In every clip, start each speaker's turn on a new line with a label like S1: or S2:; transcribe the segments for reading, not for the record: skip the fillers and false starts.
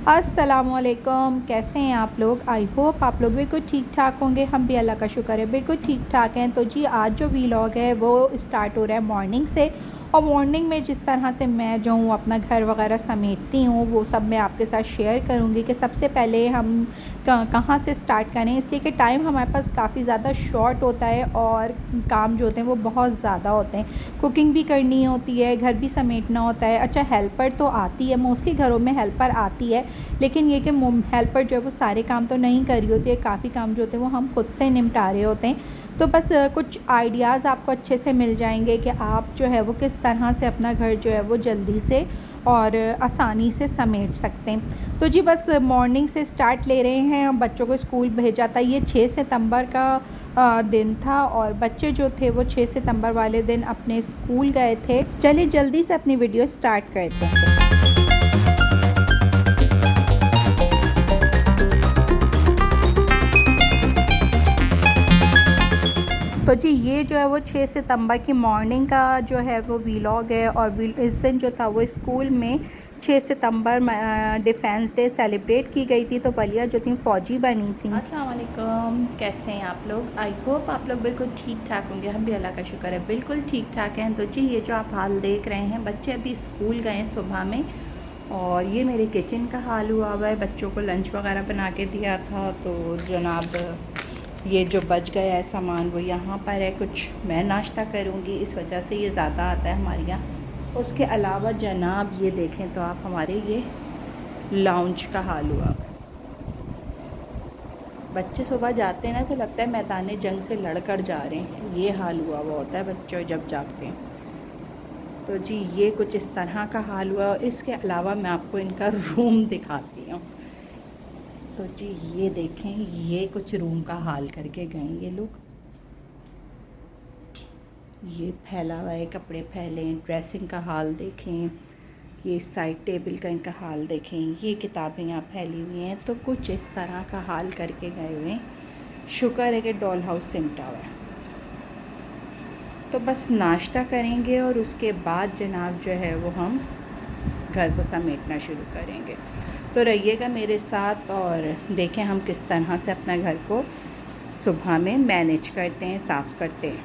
S1: अस्सलामुअलैकुम, कैसे हैं आप लोग। आई होप आप लोग बिल्कुल ठीक ठाक होंगे। हम भी अल्लाह का शुक्र है बिल्कुल ठीक ठाक हैं। तो जी आज जो वीलॉग है वो स्टार्ट हो रहा है मॉर्निंग से। और मॉर्निंग में जिस तरह से मैं जो हूँ अपना घर वगैरह समेटती हूँ वो सब मैं आपके साथ शेयर करूँगी कि सबसे पहले हम कहाँ से स्टार्ट करें, इसलिए कि टाइम हमारे पास काफ़ी ज़्यादा शॉर्ट होता है और काम जो होते हैं वो बहुत ज़्यादा होते हैं। कुकिंग भी करनी होती है, घर भी समेटना होता है। अच्छा, हेल्पर तो आती है, मोस्टली घरों में हेल्पर आती है, लेकिन ये कि हेल्पर जो है वो सारे काम तो नहीं कर रही होती है। काफ़ी काम जो होते हैं वो हम खुद से निपटा रहे होते हैं। तो बस कुछ आइडियाज़ आपको अच्छे से मिल जाएंगे कि आप जो है वो किस तरह से अपना घर जो है वो जल्दी से और आसानी से समेट सकते हैं। तो जी बस मॉर्निंग से स्टार्ट ले रहे हैं। बच्चों को स्कूल भेजा था, ये 6 सितंबर का दिन था और बच्चे जो थे वो 6 सितंबर वाले दिन अपने स्कूल गए थे। चलिए जल्दी से अपनी वीडियो स्टार्ट करते हैं। तो जी ये जो है वो 6 सितंबर की मॉर्निंग का जो है वो वीलॉग है। और इस दिन जो था वो स्कूल में 6 सितंबर डिफेंस डे सेलिब्रेट की गई थी। तो बलिया जो थी फ़ौजी बनी थी। अस्सलाम वालेकुम, कैसे हैं आप लोग। आई होप आप लोग बिल्कुल ठीक ठाक होंगे। हम भी अल्लाह का शुक्र है बिल्कुल ठीक ठाक हैं। तो जी ये जो आप हाल देख रहे हैं, बच्चे अभी स्कूल गए हैं सुबह में। और ये मेरे किचन का हाल हुआ हुआ है। बच्चों को लंच वगैरह बना के दिया था तो जनाब ये जो बच गया है सामान वो यहाँ पर है। कुछ मैं नाश्ता करूँगी, इस वजह से ये ज़्यादा आता है हमारे यहाँ। उसके अलावा जनाब ये देखें तो आप, हमारे ये लाउंज का हाल हुआ। बच्चे सुबह जाते हैं ना तो लगता है मैदान जंग से लड़ कर जा रहे हैं। ये हाल हुआ हुआ होता है बच्चों जब जागते हैं। तो जी ये कुछ इस तरह का हाल हुआ। और इसके अलावा मैं आपको इनका रूम दिखाती हूँ। तो जी ये देखें, ये कुछ रूम का हाल करके गए ये लोग। ये फैला हुआ है, कपड़े फैले हैं। ड्रेसिंग का हाल देखें, ये साइड टेबल का इनका हाल देखें। ये किताबें यहाँ फैली हुई हैं। तो कुछ इस तरह का हाल करके गए हुए हैं। शुक्र है कि डॉल हाउस सिमटा हुआ है। तो बस नाश्ता करेंगे और उसके बाद जनाब जो है वो हम घर को समेटना शुरू करेंगे। तो रहिएगा मेरे साथ और देखें हम किस तरह से अपना घर को सुबह में मैनेज करते हैं, साफ़ करते हैं।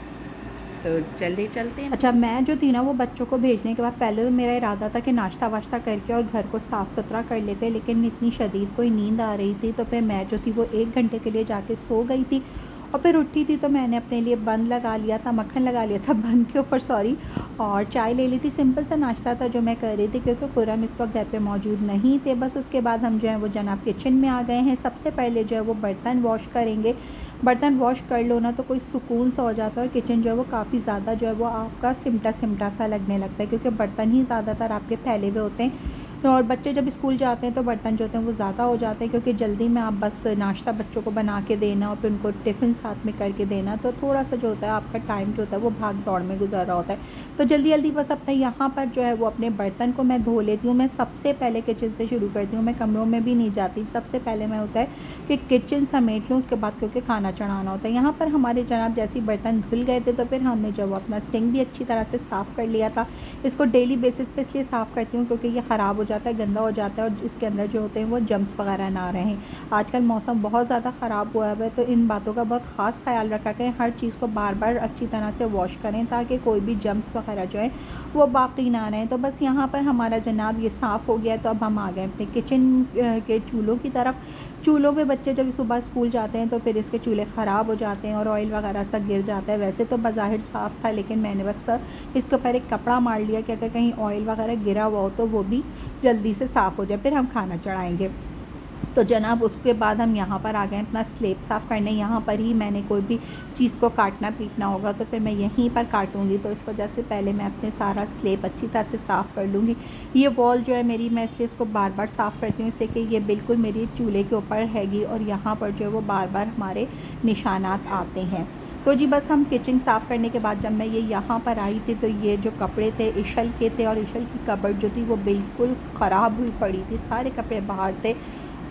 S1: तो जल्दी चलते हैं। अच्छा, मैं जो थी ना वो बच्चों को भेजने के बाद पहले तो मेरा इरादा था कि नाश्ता वाश्ता करके और घर को साफ़ सुथरा कर लेते, लेकिन इतनी शदीद कोई नींद आ रही थी तो फिर मैं जो थी वो 1 घंटे के लिए जाके सो गई थी। और फिर उठी थी तो मैंने अपने लिए बंद लगा लिया था, मक्खन लगा लिया था बंद के ऊपर, सॉरी। और चाय ले ली थी। सिंपल सा नाश्ता था जो मैं कर रही थी क्योंकि खुरम इस वक्त घर पे मौजूद नहीं थे। बस उसके बाद हम जो है वो जनाब किचन में आ गए हैं। सबसे पहले जो है वो बर्तन वॉश करेंगे। बर्तन वॉश कर लो ना तो कोई सुकून सा हो जाता है और किचन जो है वो काफ़ी ज़्यादा जो है वो आपका सिमटा सिमटा सा लगने लगता है, क्योंकि बर्तन ही ज़्यादातर आपके फैले हुए होते हैं। और बच्चे जब स्कूल जाते हैं तो बर्तन जो होते हैं वो ज़्यादा हो जाते हैं, क्योंकि जल्दी में आप बस नाश्ता बच्चों को बना के देना और फिर उनको टिफ़िन साथ में करके देना, तो थोड़ा सा जो होता है आपका टाइम जो होता है वो भाग दौड़ में गुजर रहा होता है। तो जल्दी जल्दी बस अपने यहाँ पर जो है वो अपने बर्तन को मैं धो लेती हूँ। मैं सबसे पहले किचन से शुरू करती हूँ, मैं कमरों में भी नहीं जाती। सबसे पहले मैं होता है कि किचन समेट लूँ, उसके बाद क्योंकि खाना चढ़ाना होता है। यहाँ पर हमारे जनाब जैसे ही बर्तन धुल गए थे तो फिर हमने जो वो अपना सिंक भी अच्छी तरह से साफ़ कर लिया था। इसको डेली बेसिस पे इसलिए साफ़ करती हूँ क्योंकि ये ख़राब हो जाता है, गंदा हो जाता है और इसके अंदर जो होते हैं वो जम्स वगैरह ना रहें। आजकल मौसम बहुत ज़्यादा ख़राब हुआ है तो इन बातों का बहुत ख़ास ख्याल रखा करें। हर चीज़ को बार बार अच्छी तरह से वॉश करें ताकि कोई भी जम्स वगैरह जो है वो बाकी ना रहें। तो बस यहाँ पर हमारा जनाब ये साफ़ हो गया है। तो अब हम आ गए अपने किचन के चूल्हों की तरफ। चूल्हों पे बच्चे जब सुबह स्कूल जाते हैं तो फिर इसके चूल्हे ख़राब हो जाते हैं और ऑयल वगैरह सा गिर जाता है। वैसे तो बज़ाहिर साफ़ था, लेकिन मैंने बस इसके ऊपर एक कपड़ा मार लिया कि अगर कहीं ऑयल वगैरह गिरा हुआ हो तो वो भी जल्दी से साफ़ हो जाए, फिर हम खाना चढ़ाएँगे। तो जनाब उसके बाद हम यहाँ पर आ गए अपना स्लेब साफ़ करने। यहाँ पर ही मैंने कोई भी चीज़ को काटना पीटना होगा तो फिर मैं यहीं पर काटूँगी, तो इस वजह से पहले मैं अपने सारा स्लेब अच्छी तरह से साफ़ कर लूँगी। ये वॉल जो है मेरी, मैं इसलिए इसको बार बार साफ़ करती हूँ, इसलिए कि ये बिल्कुल मेरी चूल्हे के ऊपर हैगी और यहाँ पर जो है वो बार बार हमारे निशानात आते हैं। तो जी बस हम किचन साफ़ करने के बाद जब मैं ये यहाँ पर आई थी तो ये जो कपड़े थे इशल के थे और इशल की कबर्ड जो थी वो बिल्कुल ख़राब हुई पड़ी थी, सारे कपड़े बाहर थे।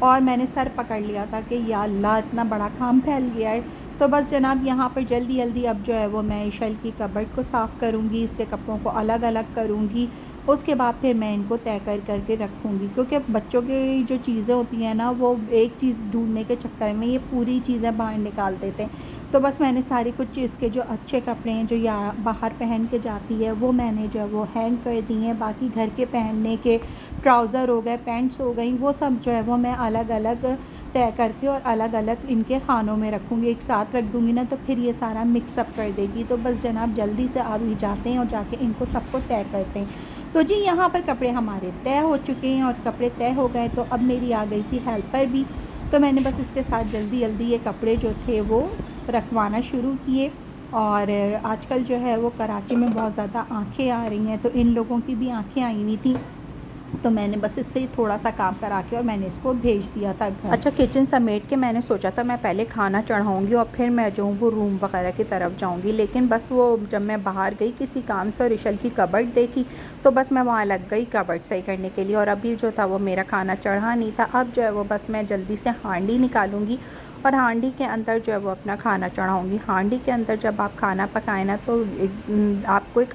S1: और मैंने सर पकड़ लिया था कि या अल्लाह इतना बड़ा काम फैल गया है। तो बस जनाब यहाँ पर जल्दी जल्दी अब जो है वो मैं इशल की कबर्ड को साफ़ करूँगी, इसके कपड़ों को अलग अलग करूँगी उसके बाद फिर मैं इनको तय करके रखूँगी, क्योंकि बच्चों की जो चीज़ें होती हैं ना, वो एक चीज़ ढूँढने के चक्कर में ये पूरी चीज़ें बाहर निकाल देते हैं। तो बस मैंने सारी कुछ इसके जो अच्छे कपड़े हैं जो या बाहर पहन के जाती है, वो मैंने जो है वो हैंग कर दी हैं। बाकी घर के पहनने के ट्राउज़र हो गए, पैंट्स हो गई, वो सब जो है वो मैं अलग अलग तय करके और अलग अलग इनके खानों में रखूँगी। एक साथ रख दूँगी ना तो फिर ये सारा मिक्सअप कर देगी। तो बस जनाब जल्दी से अभी जाते हैं और जाके इनको सबको तय करते हैं। तो जी यहाँ पर कपड़े हमारे तय हो चुके हैं और कपड़े तय हो गए, तो अब मेरी आ गई थी हेल्पर भी। तो मैंने बस इसके साथ जल्दी जल्दी ये कपड़े जो थे वो रखवाना शुरू किए। और आजकल जो है वो कराची में बहुत ज़्यादा आँखें आ रही हैं, तो इन लोगों की भी आँखें आई हुई थी। तो मैंने बस इससे थोड़ा सा काम करा के और मैंने इसको भेज दिया था घर। अच्छा, किचन समेट के मैंने सोचा था मैं पहले खाना चढ़ाऊँगी और फिर मैं जो हूँ वो रूम वगैरह की तरफ जाऊँगी, लेकिन बस वो जब मैं बाहर गई किसी काम से और इशल की कबर्ड देखी, तो बस मैं वहाँ लग गई कबर्ड सही करने के लिए। और अभी जो था वो मेरा खाना चढ़ा नहीं था। अब जो है वो बस मैं जल्दी से हांडी निकालूँगी और हांडी के अंदर जो है वो अपना खाना चढ़ाऊँगी। हांडी के अंदर जब आप खाना पकाएं ना, तो आपको एक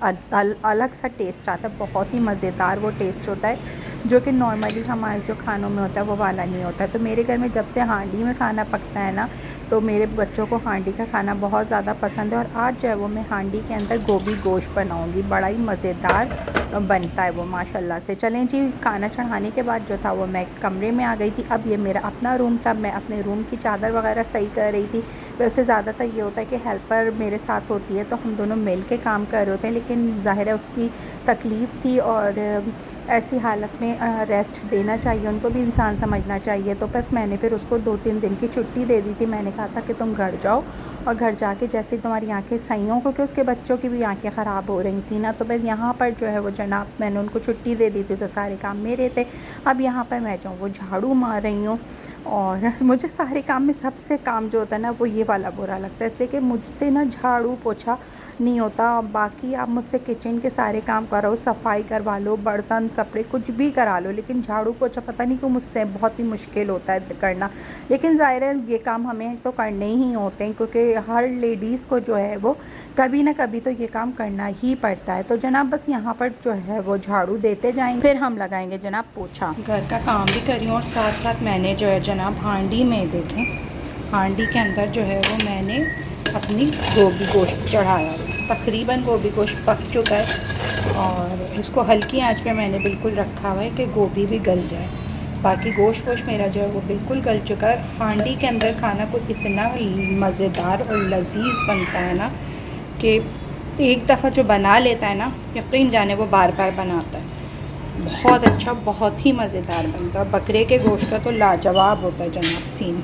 S1: अलग सा टेस्ट आता है, बहुत ही मज़ेदार वो टेस्ट होता है, जो कि नॉर्मली हमारे जो खानों में होता है वो वाला नहीं होता है। तो मेरे घर में जब से हांडी में खाना पकता है ना, तो मेरे बच्चों को हांडी का खाना बहुत ज़्यादा पसंद है। और आज जो है वो मैं हांडी के अंदर गोभी गोश्त बनाऊँगी, बड़ा ही मज़ेदार बनता है वो माशाल्लाह से। चलें जी, खाना चढ़ाने के बाद जो था वो मैं कमरे में आ गई थी। अब ये मेरा अपना रूम था, मैं अपने रूम की चादर वगैरह सही कर रही थी। वैसे ज़्यादातर ये होता है कि हेल्पर मेरे साथ होती है तो हम दोनों मिल के काम कर रहे होते हैं, लेकिन ज़ाहिर है उसकी तकलीफ़ थी और ऐसी हालत में रेस्ट देना चाहिए, उनको भी इंसान समझना चाहिए। तो बस मैंने फिर उसको 2-3 दिन की छुट्टी दे दी थी। मैंने कहा था कि तुम घर जाओ और घर जाके जैसे तुम्हारी आंखें सही हों, क्योंकि उसके बच्चों की भी आंखें ख़राब हो रही थी ना, तो बस यहाँ पर जो है वो जनाब मैंने उनको छुट्टी दे दी थी, तो सारे काम मेरे थे। अब यहाँ पर मैं जो वो झाड़ू मार रही हूँ और मुझे सारे काम में सबसे काम जो होता है ना वो ये वाला बुरा लगता है, इसलिए कि मुझसे ना झाड़ू पोछा नहीं होता। बाकी आप मुझसे किचन के सारे काम कराओ, सफाई करवा लो, बर्तन कपड़े कुछ भी करा लो, लेकिन झाड़ू पोछा पता नहीं क्यों मुझसे बहुत ही मुश्किल होता है करना। लेकिन ज़ाहिर है ये काम हमें तो करने ही होते हैं, क्योंकि हर लेडीज़ को जो है वो कभी ना कभी तो ये काम करना ही पड़ता है। तो जनाब बस यहाँ पर जो है वो झाड़ू देते जाएंगे, फिर हम लगाएंगे जनाब पोछा। घर का काम भी करी हूँ और साथ साथ मैंने जो है जनाब हांडी में देखें, हांडी के अंदर जो है वो मैंने अपनी गोभी गोश्त चढ़ाया। तकरीबन गोभी गोश्त पक चुका है और इसको हल्की आंच पे मैंने बिल्कुल रखा हुआ है कि गोभी भी गल जाए। बाकी गोश्त वोश्त मेरा जो है वो बिल्कुल गल चुका है। हांडी के अंदर खाना को इतना मज़ेदार और लजीज बनता है ना कि एक दफ़ा जो बना लेता है ना, यकीन जाने वो बार बार बनाता है। बहुत अच्छा, बहुत ही मज़ेदार बनता है। बकरे के गोश्त का तो लाजवाब होता है जनाब सीन।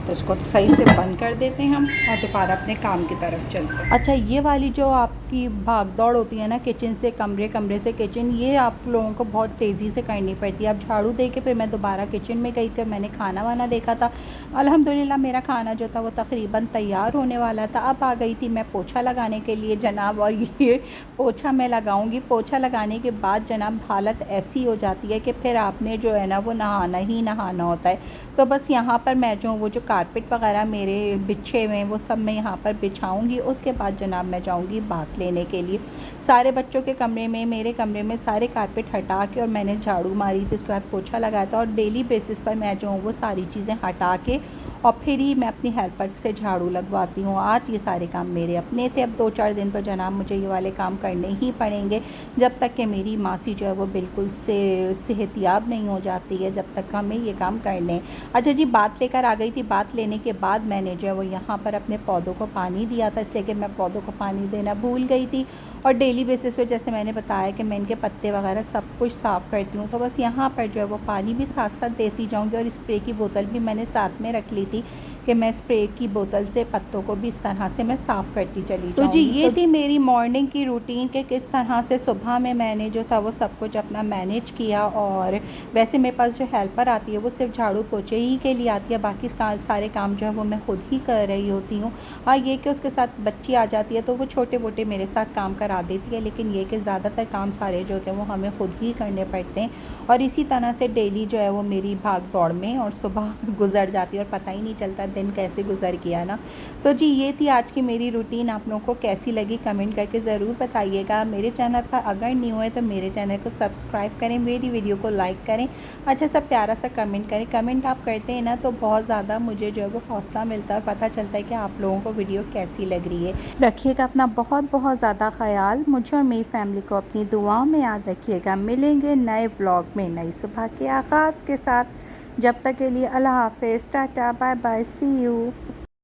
S1: तो इसको सही से बंद कर देते हैं हम और दोबारा अपने काम की तरफ चलते हैं। अच्छा, ये वाली जो आपकी भाग दौड़ होती है ना किचन से कमरे, कमरे से किचन, ये आप लोगों को बहुत तेज़ी से करनी पड़ती है। अब झाड़ू दे के फिर मैं दोबारा किचन में गई थी, मैंने खाना वाना देखा था। अल्हम्दुलिल्लाह मेरा खाना जो था वो तकरीबन तैयार होने वाला था। अब आ गई थी मैं पोछा लगाने के लिए जनाब, और ये पोछा मैं लगाऊंगी। पोछा लगाने के बाद जनाब हालत ऐसी हो जाती है कि फिर आपने जो है ना वो नहाना ही नहाना होता है। तो बस यहाँ पर मैं जो वो जो कारपेट वगैरह मेरे बिछे हुए हैं वो सब मैं यहाँ पर बिछाऊंगी। उसके बाद जनाब मैं जाऊँगी बात लेने के लिए। सारे बच्चों के कमरे में, मेरे कमरे में सारे कारपेट हटा के और मैंने झाड़ू मारी थी, उसके बाद पोछा लगाया था। और डेली बेसिस पर मैं जो हूँ वो सारी चीज़ें हटा के और फिर ही मैं अपनी हेल्पर से झाड़ू लगवाती हूँ। आज ये सारे काम मेरे अपने थे। अब 2-4 दिन तो जनाब मुझे ये वाले काम करने ही पड़ेंगे, जब तक कि मेरी मासी जो है वो बिल्कुल से सेहतियाब नहीं हो जाती है, जब तक हमें ये काम करने। अच्छा जी, बात लेकर आ गई थी। बात लेने के बाद मैंने जो है वो यहाँ पर अपने पौधों को पानी दिया था, इसलिए कि मैं पौधों को पानी देना भूल गई थी। और डेली बेसिस पे जैसे मैंने बताया कि मैं इनके पत्ते वगैरह सब कुछ साफ़ करती हूँ, तो बस यहाँ पर जो है वो पानी भी साथ साथ देती जाऊँगी। और स्प्रे की बोतल भी मैंने साथ में रख ली थी कि मैं स्प्रे की बोतल से पत्तों को भी इस तरह से मैं साफ़ करती चली जाऊँगी। तो जी ये थी मेरी मॉर्निंग की रूटीन कि किस तरह से सुबह में मैंने जो था वो सब कुछ अपना मैनेज किया। और वैसे मेरे पास जो हेल्पर आती है वो सिर्फ झाड़ू पोछे ही के लिए आती है, बाकी सारे काम जो है वो मैं खुद ही कर रही होती हूँ। हाँ, ये कि उसके साथ बच्ची आ जाती है तो वो छोटे मोटे मेरे साथ काम करा देती है, लेकिन ये कि ज़्यादातर काम सारे जो होते हैं वो हमें खुद ही करने पड़ते हैं। और इसी तरह से डेली जो है वो मेरी भाग दौड़ में और सुबह गुजर जाती है और पता ही नहीं चलता दिन कैसे गुजर गया ना। तो जी ये थी आज की मेरी रूटीन, आप लोगों को कैसी लगी कमेंट करके ज़रूर बताइएगा। मेरे चैनल पर अगर न्यू है तो मेरे चैनल को सब्सक्राइब करें, मेरी वीडियो को लाइक करें, अच्छा सा प्यारा सा कमेंट करें। कमेंट आप करते हैं ना तो बहुत ज़्यादा मुझे जो है वो हौसला मिलता है और पता चलता है कि आप लोगों को वीडियो कैसी लग रही है। रखिएगा अपना बहुत बहुत ज़्यादा ख्याल, मुझे और मेरी फैमिली को अपनी दुआओं में याद रखिएगा। मिलेंगे नए ब्लॉग में नई सुबह के आगाज़ के साथ। जब तक के लिए अल्लाह हाफ़िज़, tata, bye bye, see you.